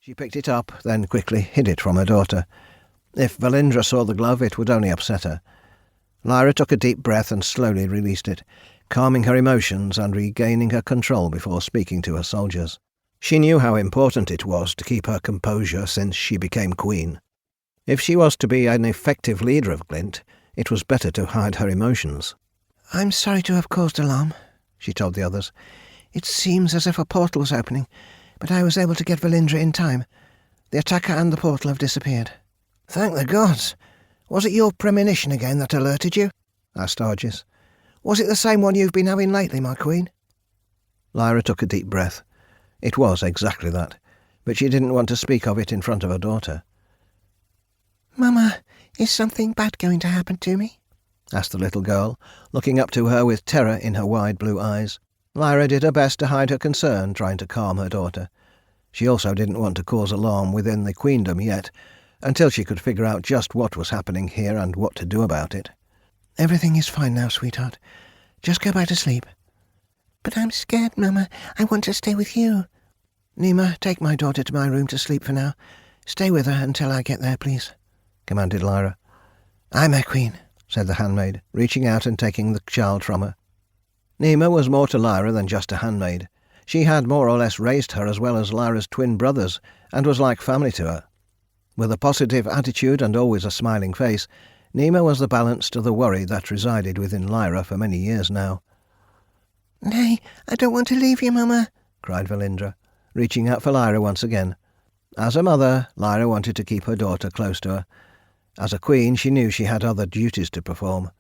She picked it up, then quickly hid it from her daughter. If Valindra saw the glove, it would only upset her. Lira took a deep breath and slowly released it, calming her emotions and regaining her control before speaking to her soldiers. She knew how important it was to keep her composure since she became queen. If she was to be an effective leader of Glint, it was better to hide her emotions. "I'm sorry to have caused alarm," she told the others. "It seems as if a portal was opening, but I was able to get Valindra in time. The attacker and the portal have disappeared." "Thank the gods! Was it your premonition again that alerted you?" asked Argis. "Was it the same one you've been having lately, my queen?" Lira took a deep breath. It was exactly that, but she didn't want to speak of it in front of her daughter. "Mama, is something bad going to happen to me?" asked the little girl, looking up to her with terror in her wide blue eyes. Lira did her best to hide her concern, trying to calm her daughter. She also didn't want to cause alarm within the queendom yet, until she could figure out just what was happening here and what to do about it. "Everything is fine now, sweetheart. Just go back to sleep." "But I'm scared, Mama. I want to stay with you." "Nima, take my daughter to my room to sleep for now. Stay with her until I get there, please," commanded Lira. "Aye, my queen," said the handmaid, reaching out and taking the child from her. Nima was more to Lira than just a handmaid. She had more or less raised her as well as Lyra's twin brothers, and was like family to her. With a positive attitude and always a smiling face, Nima was the balance to the worry that resided within Lira for many years now. "Nay, I don't want to leave you, Mama," cried Valindra, reaching out for Lira once again. As a mother, Lira wanted to keep her daughter close to her. As a queen, she knew she had other duties to perform.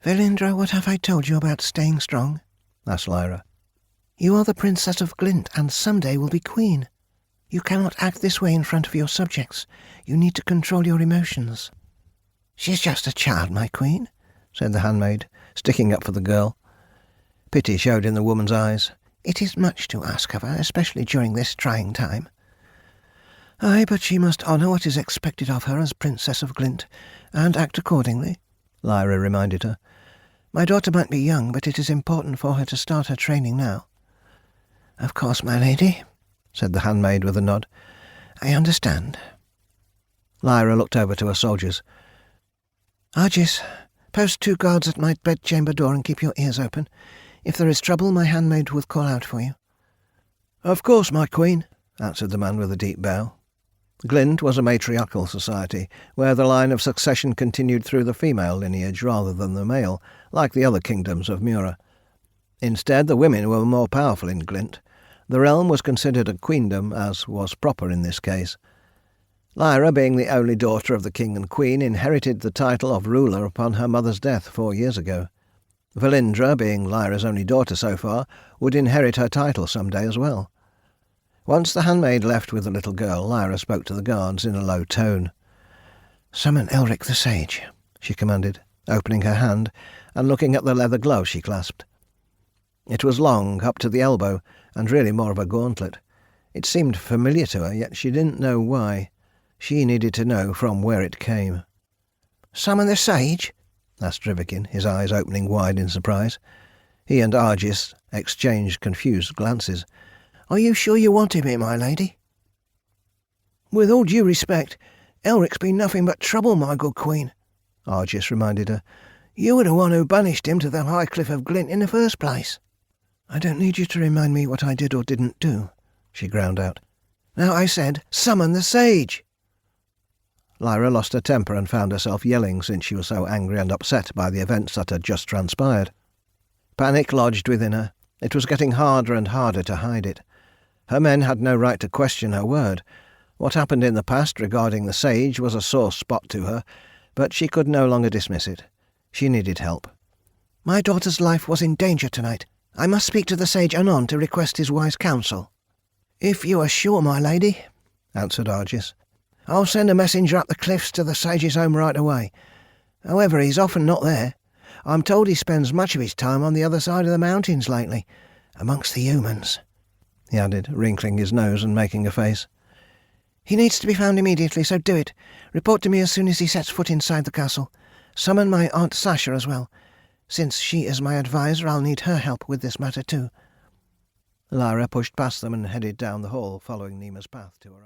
"Valindra, what have I told you about staying strong?" asked Lira. "You are the Princess of Glint, and someday will be queen. You cannot act this way in front of your subjects. You need to control your emotions." "She's just a child, my queen," said the handmaid, sticking up for the girl. Pity showed in the woman's eyes. "It is much to ask of her, especially during this trying time." "Aye, but she must honour what is expected of her as Princess of Glint, and act accordingly," Lira reminded her. "My daughter might be young, but it is important for her to start her training now." "Of course, my lady," said the handmaid with a nod. "I understand." Lira looked over to her soldiers. "Argis, post 2 guards at my bedchamber door and keep your ears open. If there is trouble, my handmaid will call out for you." "Of course, my queen," answered the man with a deep bow. Glint was a matriarchal society, where the line of succession continued through the female lineage rather than the male, like the other kingdoms of Mura. Instead, the women were more powerful in Glint. The realm was considered a queendom, as was proper in this case. Lira, being the only daughter of the king and queen, inherited the title of ruler upon her mother's death 4 years ago. Valindra, being Lyra's only daughter so far, would inherit her title some day as well. Once the handmaid left with the little girl, Lira spoke to the guards in a low tone. "Summon Elric the Sage," she commanded, opening her hand and looking at the leather glove she clasped. It was long, up to the elbow, and really more of a gauntlet. It seemed familiar to her, yet she didn't know why. She needed to know from where it came. "Summon the Sage?" asked Drivikin, his eyes opening wide in surprise. He and Argis exchanged confused glances. "Are you sure you want him here, my lady?" "With all due respect, Elric's been nothing but trouble, my good queen," Argis reminded her. "You were the one who banished him to the high cliff of Glint in the first place." "I don't need you to remind me what I did or didn't do," she ground out. "Now I said, summon the Sage!" Lira lost her temper and found herself yelling since she was so angry and upset by the events that had just transpired. Panic lodged within her. It was getting harder and harder to hide it. Her men had no right to question her word. What happened in the past regarding the Sage was a sore spot to her, but she could no longer dismiss it. She needed help. "My daughter's life was in danger tonight. I must speak to the Sage anon to request his wise counsel." "If you are sure, my lady," answered Argis. "I'll send a messenger up the cliffs to the Sage's home right away. However, he's often not there. I'm told he spends much of his time on the other side of the mountains lately, amongst the humans," he added, wrinkling his nose and making a face. "He needs to be found immediately, so do it. Report to me as soon as he sets foot inside the castle. Summon my Aunt Sasha as well. Since she is my advisor, I'll need her help with this matter too." Lira pushed past them and headed down the hall, following Nima's path to her own.